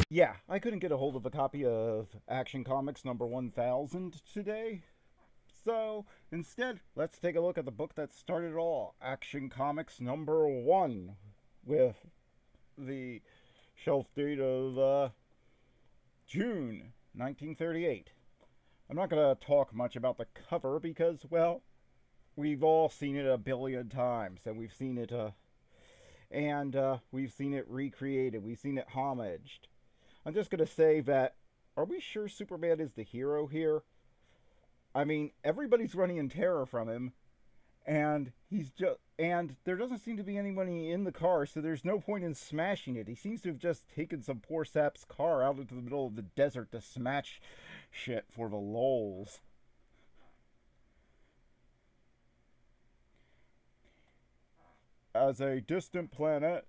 Yeah, I couldn't get a hold of a copy of Action Comics number 1000 today. So instead, let's take a look at the book that started it all, Action Comics number 1, with the shelf date of June 1938. I'm not going to talk much about the cover because, well, we've all seen it a billion times, and we've seen it recreated, we've seen it homaged. I'm just gonna say that, are we sure Superman is the hero here? I mean, everybody's running in terror from him, and there doesn't seem to be anybody in the car, so there's no point in smashing it. He seems to have just taken some poor sap's car out into the middle of the desert to smash shit for the lulz. As a distant planet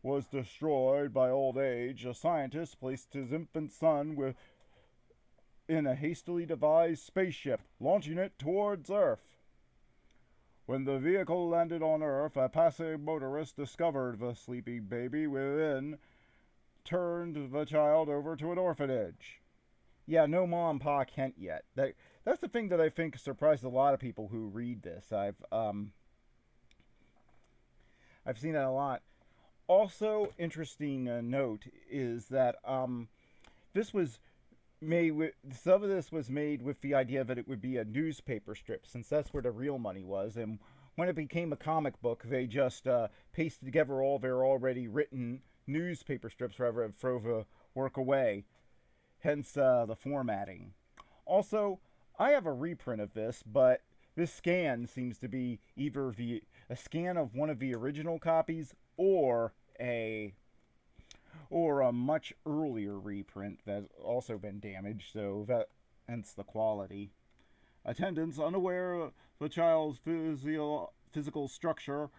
was destroyed by old age, a scientist placed his infant son in a hastily devised spaceship, launching it towards Earth. When the vehicle landed on Earth, a passing motorist discovered the sleeping baby within, turned the child over to an orphanage. Yeah, no Mom and Pa Kent yet. That's the thing that I think surprised a lot of people who read this. I've seen that a lot. Also, interesting note is that this was made with some of this was made with the idea that it would be a newspaper strip, since that's where the real money was. And when it became a comic book, they just pasted together all their already written newspaper strips rather than throw the work away. Hence the formatting. Also, I have a reprint of this, but this scan seems to be either a scan of one of the original copies or a much earlier reprint that's also been damaged, so that hence the quality. Attendants, unaware of the child's physical structure,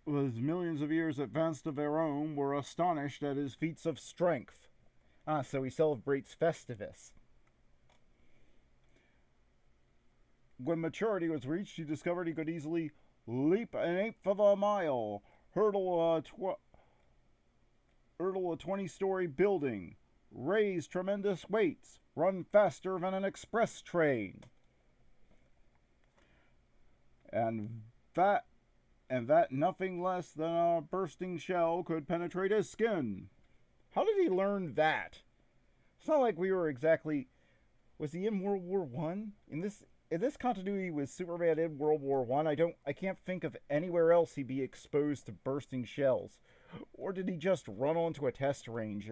was millions of years advanced of their own, were astonished at his feats of strength. So he celebrates Festivus. When maturity was reached, he discovered he could easily leap an eighth of a mile, hurdle a 20-story building, raise tremendous weights, run faster than an express train. And that nothing less than a bursting shell could penetrate his skin. How did he learn that? It's not like we were exactly... Was he in World War One? In this continuity with Superman in World War One, I can't think of anywhere else he'd be exposed to bursting shells. Or did he just run onto a test range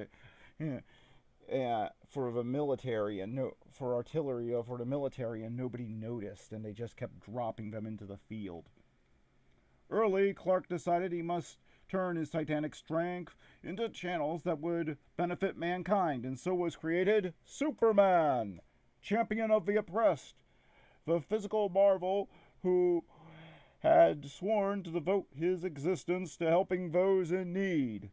for the military and for artillery or for the military, and nobody noticed, and they just kept dropping them into the field? Early, Clark decided he must turn his titanic strength into channels that would benefit mankind, and so was created Superman, champion of the oppressed, the physical marvel who had sworn to devote his existence to helping those in need.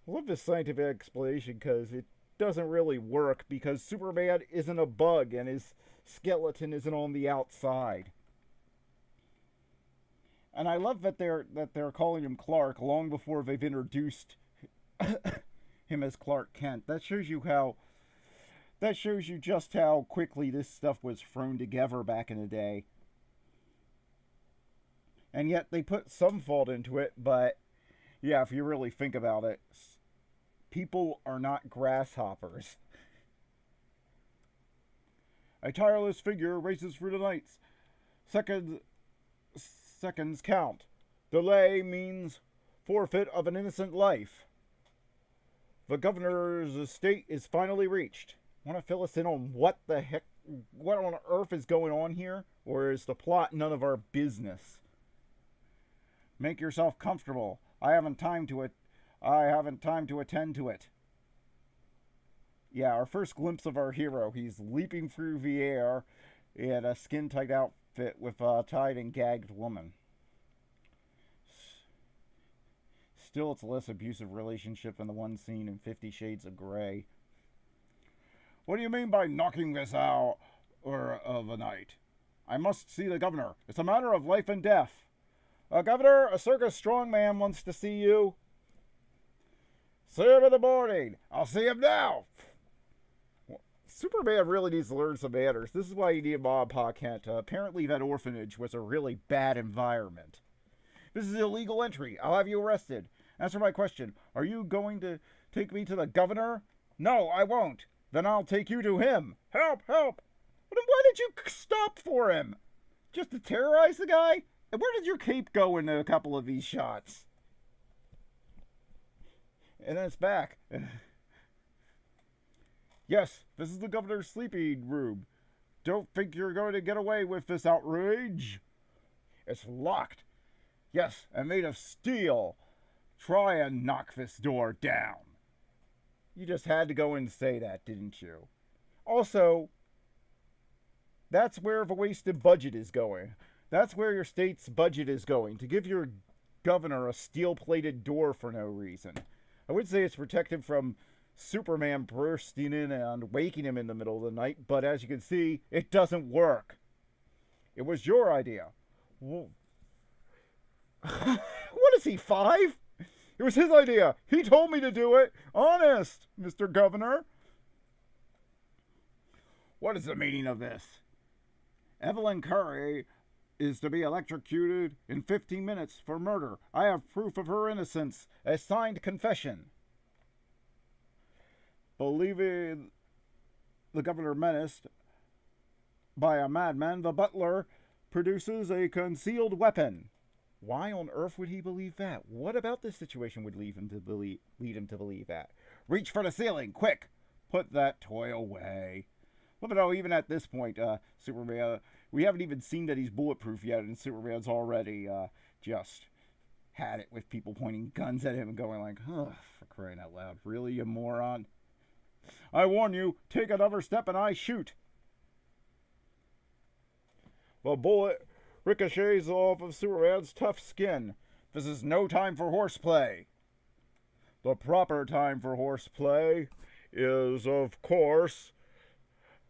I love this scientific explanation because it doesn't really work, because Superman isn't a bug and his skeleton isn't on the outside. And I love that they're calling him Clark long before they've introduced him as Clark Kent. That shows you just how quickly this stuff was thrown together back in the day. And yet they put some fault into it, but yeah, if you really think about it, people are not grasshoppers. A tireless figure races through the nights. Seconds count. Delay means forfeit of an innocent life. The governor's estate is finally reached. Want to fill us in on what on earth is going on here? Or is the plot none of our business? Make yourself comfortable. I haven't time to attend to it. Yeah, our first glimpse of our hero. He's leaping through the air in a skin-tight outfit with a tied and gagged woman. Still, it's a less abusive relationship than the one seen in 50 Shades of Grey. What do you mean by knocking this hour of the night? I must see the governor. It's a matter of life and death. Governor, a circus strongman wants to see you. See him in the morning. I'll see him now. Superman really needs to learn some manners. This is why you need Bob Pa Kent. Apparently that orphanage was a really bad environment. This is illegal entry. I'll have you arrested. Answer my question. Are you going to take me to the governor? No, I won't. Then I'll take you to him. Help, help. Then why did you stop for him? Just to terrorize the guy? And where did your cape go in a couple of these shots? And then it's back. Yes, this is the governor's sleeping room. Don't think you're going to get away with this outrage. It's locked. Yes, and made of steel. Try and knock this door down. You just had to go and say that, didn't you? Also, that's where the wasted budget is going. That's where your state's budget is going, to give your governor a steel-plated door for no reason. I would say it's protected from Superman bursting in and waking him in the middle of the night, but as you can see, it doesn't work. It was your idea. What is he, 5? It was his idea. He told me to do it. Honest, Mr. Governor. What is the meaning of this? Evelyn Curry is to be electrocuted in 15 minutes for murder. I have proof of her innocence, a signed confession. Believing the governor menaced by a madman, the butler produces a concealed weapon. Why on earth would he believe that? What about this situation would lead him to believe that? Reach for the ceiling, quick! Put that toy away. Look at how even at this point, Superman, we haven't even seen that he's bulletproof yet, and Superman's already just had it with people pointing guns at him and going like, oh, for crying out loud, really, you moron? I warn you, take another step and I shoot. The bullet ricochets off of Superman's tough skin. This is no time for horseplay. The proper time for horseplay is, of course,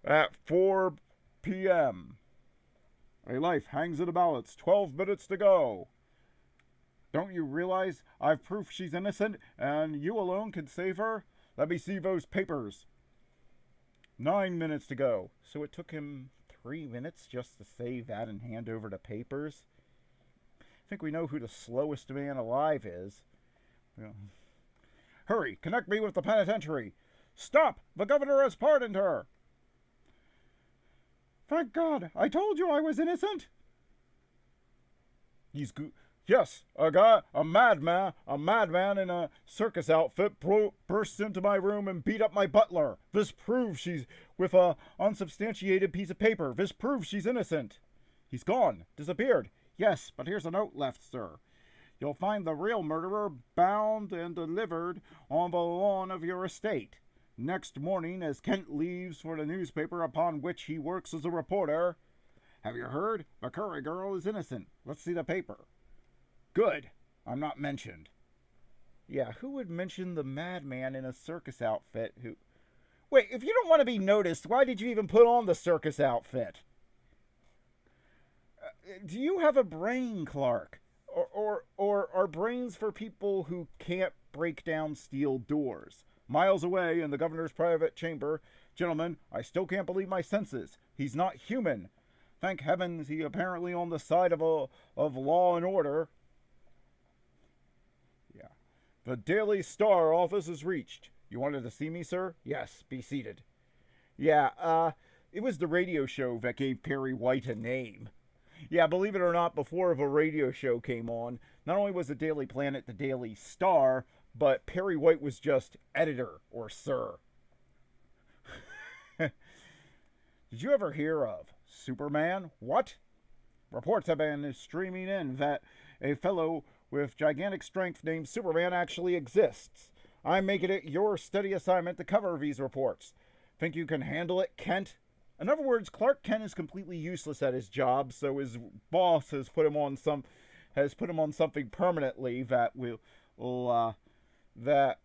at 4 p.m. A life hangs in the balance. 12 minutes to go. Don't you realize I've proof she's innocent and you alone can save her? Let me see those papers. 9 minutes to go. So it took him 3 minutes just to say that and hand over the papers. I think we know who the slowest man alive is. Well, hurry, connect me with the penitentiary. Stop! The governor has pardoned her. Thank God, I told you I was innocent. He's good. Yes, a madman in a circus outfit burst into my room and beat up my butler. This proves she's with a unsubstantiated piece of paper. This proves she's innocent. He's gone, disappeared. Yes, but here's a note left, sir. You'll find the real murderer bound and delivered on the lawn of your estate. Next morning, as Kent leaves for the newspaper upon which he works as a reporter. Have you heard? The Curry girl is innocent. Let's see the paper. Good. I'm not mentioned. Yeah, who would mention the madman in a circus outfit who... Wait, if you don't want to be noticed, why did you even put on the circus outfit? Do you have a brain, Clark? Or are brains for people who can't break down steel doors? Miles away in the governor's private chamber, gentlemen, I still can't believe my senses. He's not human. Thank heavens he apparently on the side of law and order. Yeah. The Daily Star office is reached. You wanted to see me, sir? Yes, be seated. Yeah, it was the radio show that gave Perry White a name. Yeah, believe it or not, before the radio show came on, not only was the Daily Planet the Daily Star, but Perry White was just editor or sir. Did you ever hear of Superman? What? Reports have been streaming in that a fellow with gigantic strength named Superman actually exists. I'm making it your study assignment to cover these reports. Think you can handle it, Kent? In other words, Clark Kent is completely useless at his job, so his boss has put him on something permanently that that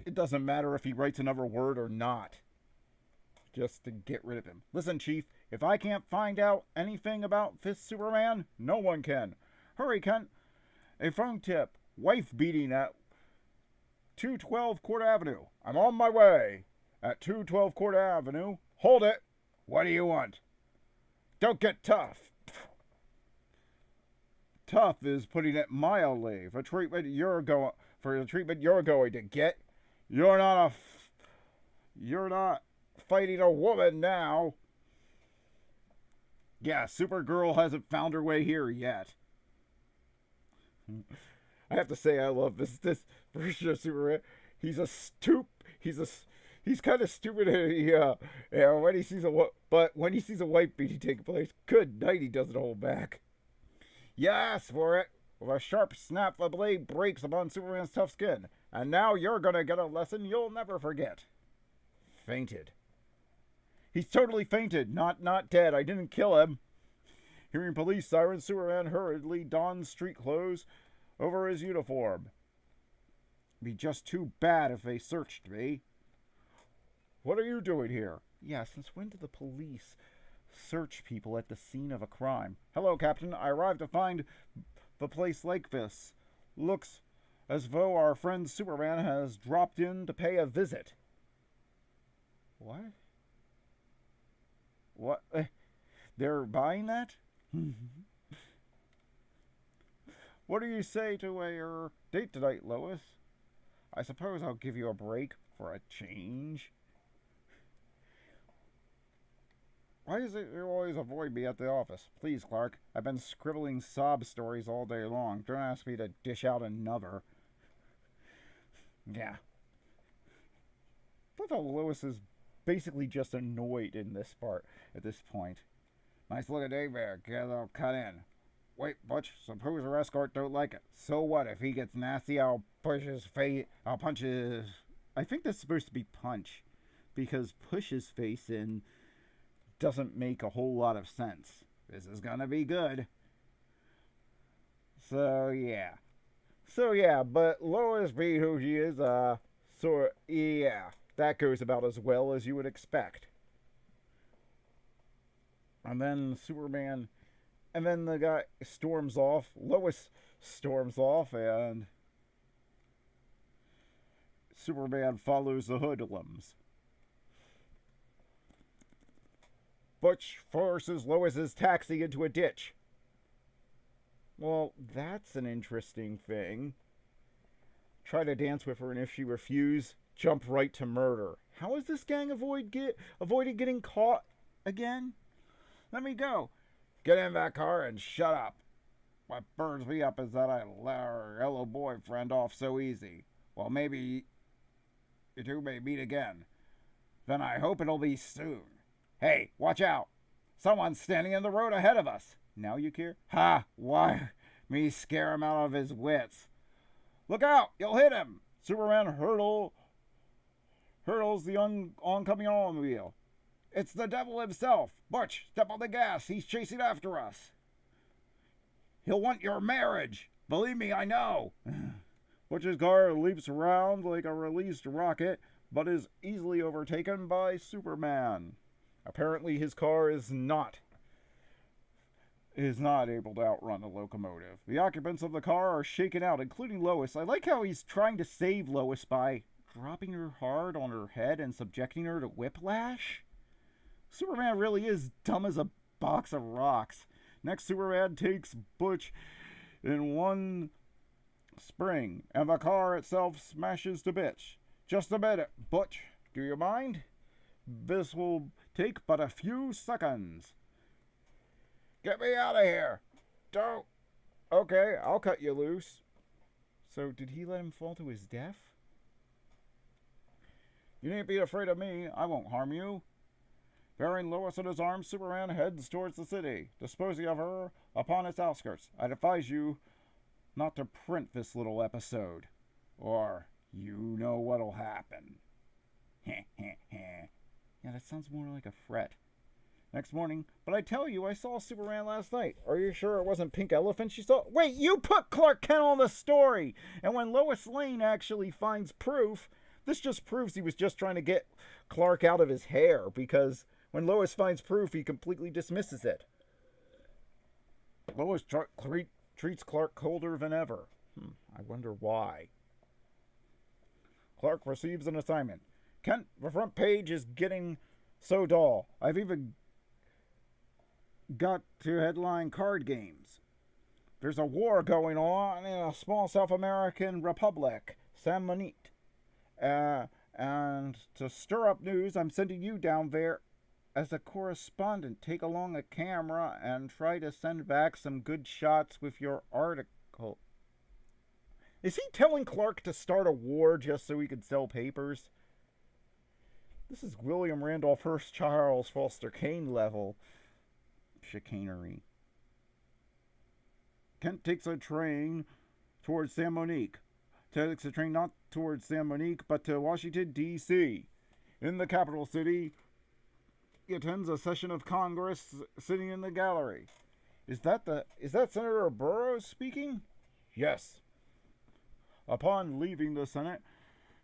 it doesn't matter if he writes another word or not. just to get rid of him. Listen, Chief, if I can't find out anything about Fist Superman, no one can. Hurry, Kent. A phone tip. Wife beating at 212 Court Avenue. I'm on my way. At 212 Court Avenue. Hold it. What do you want? Don't get tough. Tough is putting it mildly. For the treatment you're going to get. You're not fighting a woman now. Yeah, Supergirl hasn't found her way here yet. I have to say, I love this version of Superman. He's kind of stupid. When he sees a wife beating taking place, good night, he doesn't hold back. You asked for it. With a sharp snap, the blade breaks upon Superman's tough skin, and now you're gonna get a lesson you'll never forget. Fainted. He's totally fainted, not dead. I didn't kill him. Hearing police sirens, Superman hurriedly dons street clothes over his uniform. Be just too bad if they searched me. What are you doing here? Yeah, since when do the police search people at the scene of a crime? Hello, Captain. I arrived to find the place like this. Looks as though our friend Superman has dropped in to pay a visit. What? What? They're buying that? What do you say to a date tonight, Lois? I suppose I'll give you a break for a change. Why is it you always avoid me at the office? Please, Clark. I've been scribbling sob stories all day long. Don't ask me to dish out another. Yeah. I thought Lois is basically just annoyed in this part at this point. Nice looking day there. Get a little cut in. Wait, Butch, suppose our escort don't like it. So what? If he gets nasty, I'll punch his face. I think that's supposed to be punch. Because push his face in doesn't make a whole lot of sense. This is gonna be good. So yeah, but Lois being who she is, that goes about as well as you would expect. And then the guy storms off. Lois storms off, and Superman follows the hoodlums. Butch forces Lois's taxi into a ditch. Well, that's an interesting thing. Try to dance with her, and if she refuses, jump right to murder. How is this gang avoiding getting caught again? Let me go. Get in that car and shut up. What burns me up is that I let our yellow boyfriend off so easy. Well, maybe you two may meet again. Then I hope it'll be soon. Hey, watch out. Someone's standing in the road ahead of us. Now you care? Ha! Why? Me scare him out of his wits. Look out! You'll hit him! Superman hurdles the oncoming automobile. It's the devil himself. Butch, step on the gas. He's chasing after us. He'll want your marriage. Believe me, I know. Butch's car leaps around like a released rocket, but is easily overtaken by Superman. Apparently his car is not able to outrun the locomotive. The occupants of the car are shaken out, including Lois. I like how he's trying to save Lois by dropping her hard on her head and subjecting her to whiplash. Superman really is dumb as a box of rocks. Next, Superman takes Butch in one spring, and the car itself smashes to bits. Just a minute, Butch. Do you mind? This will take but a few seconds. Get me out of here. Don't. Okay, I'll cut you loose. So, did he let him fall to his death? You needn't be afraid of me. I won't harm you. Bearing Lois in his arms, Superman heads towards the city, disposing of her upon its outskirts. I'd advise you not to print this little episode, or you know what'll happen. Yeah, that sounds more like a threat. Next morning, but I tell you, I saw Superman last night. Are you sure it wasn't Pink Elephant she saw? Wait, you put Clark Kent on the story! And when Lois Lane actually finds proof, This just proves he was just trying to get Clark out of his hair, because when Lois finds proof, he completely dismisses it. Lois treats Clark colder than ever. I wonder why. Clark receives an assignment. Kent, the front page is getting so dull. I've even got to headline card games. There's a war going on in a small South American republic, San Monite. And to stir up news, I'm sending you down there as a correspondent. Take along a camera and try to send back some good shots with your article. Is he telling Clark to start a war just so he could sell papers? This is William Randolph Hearst Charles Foster Kane level chicanery. Kent takes a train towards San Monique. Takes a train not towards San Monique, but to Washington, D.C. In the capital city, he attends a session of Congress sitting in the gallery. Is that Senator Burroughs speaking? Yes. Upon leaving the Senate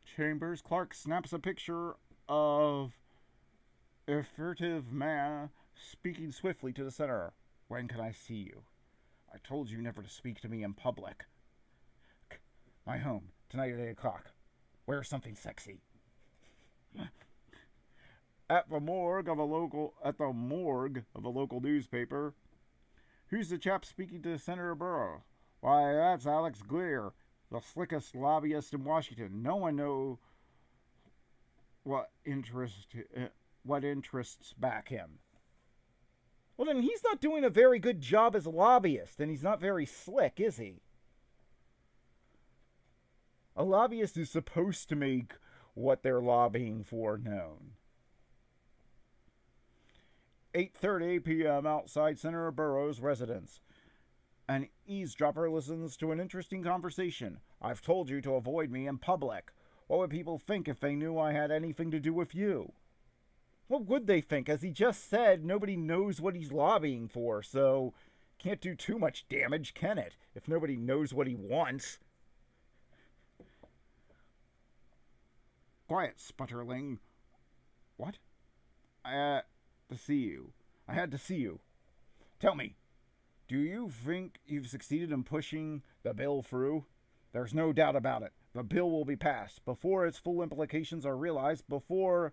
chambers, Clark snaps a picture of a furtive man speaking swiftly to the senator. When can I see you? I told you never to speak to me in public. My home, tonight at 8 o'clock. Wear something sexy. At the morgue of a local newspaper, who's the chap speaking to Senator Burrow? Why, that's Alex Greer, the slickest lobbyist in Washington. No one knows what interests back him. Well, then he's not doing a very good job as a lobbyist, and he's not very slick, is he? A lobbyist is supposed to make what they're lobbying for known. 8:30 p.m. outside Senator Burroughs' residence. An eavesdropper listens to an interesting conversation. I've told you to avoid me in public. What would people think if they knew I had anything to do with you? What would they think? As he just said, nobody knows what he's lobbying for, so can't do too much damage, can it? If nobody knows what he wants. Quiet, Sputterling. What? I had to see you. Tell me, do you think you've succeeded in pushing the bill through? There's no doubt about it. The bill will be passed before its full implications are realized, before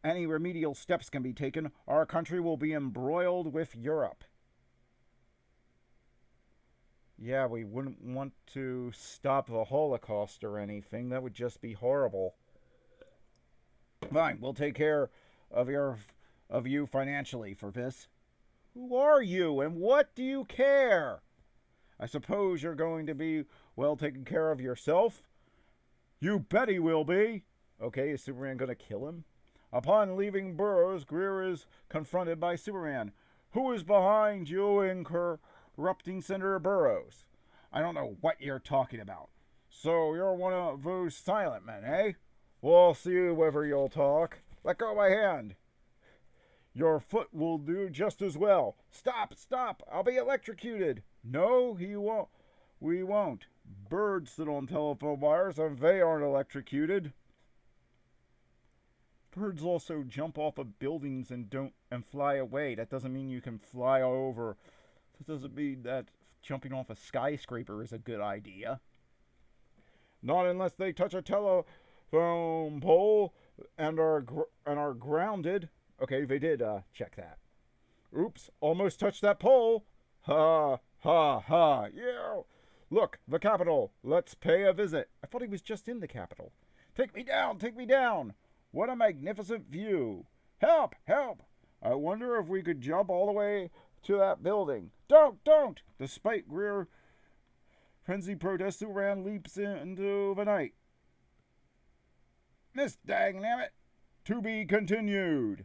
any remedial steps can be taken. Our country will be embroiled with Europe. Yeah, we wouldn't want to stop the Holocaust or anything. That would just be horrible. Fine, we'll take care of you financially for this. Who are you, and what do you care? I suppose you're going to be well taken care of yourself? You bet he will be. Okay, is Superman going to kill him? Upon leaving Burroughs, Greer is confronted by Superman. Who is behind you in corrupting Senator Burroughs? I don't know what you're talking about. So you're one of those silent men, eh? We'll see whether you'll talk. Let go of my hand. Your foot will do just as well. Stop! I'll be electrocuted. No, he won't. We won't. Birds sit on telephone wires and they aren't electrocuted. Birds also jump off of buildings and fly away. That doesn't mean you can fly over. That doesn't mean that jumping off a skyscraper is a good idea. Not unless they touch a telephone pole and are grounded. Okay, they did check that. Oops, almost touched that pole. Ha, ha, ha. Yeah. Look, the Capitol. Let's pay a visit. I thought he was just in the Capitol. Take me down. What a magnificent view. Help. I wonder if we could jump all the way to that building. Don't. Despite Greer's frenzied protest, Superman leaps into the night. This dangnammit. To be continued.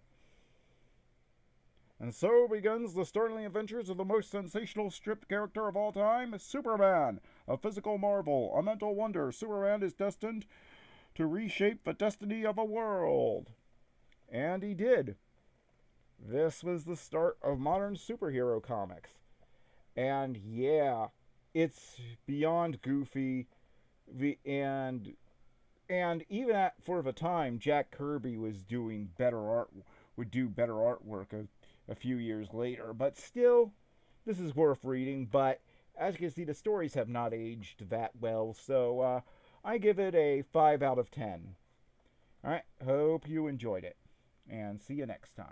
And so begins the startling adventures of the most sensational strip character of all time, Superman. A physical marvel, a mental wonder. Superman is destined to reshape the destiny of a world. And he did. This was the start of modern superhero comics. And yeah, it's beyond goofy, and And even for the time, Jack Kirby was doing better art, would do better artwork a few years later. But still, this is worth reading. But as you can see, the stories have not aged that well, so I give it a 5 out of 10. All right, hope you enjoyed it, and see you next time.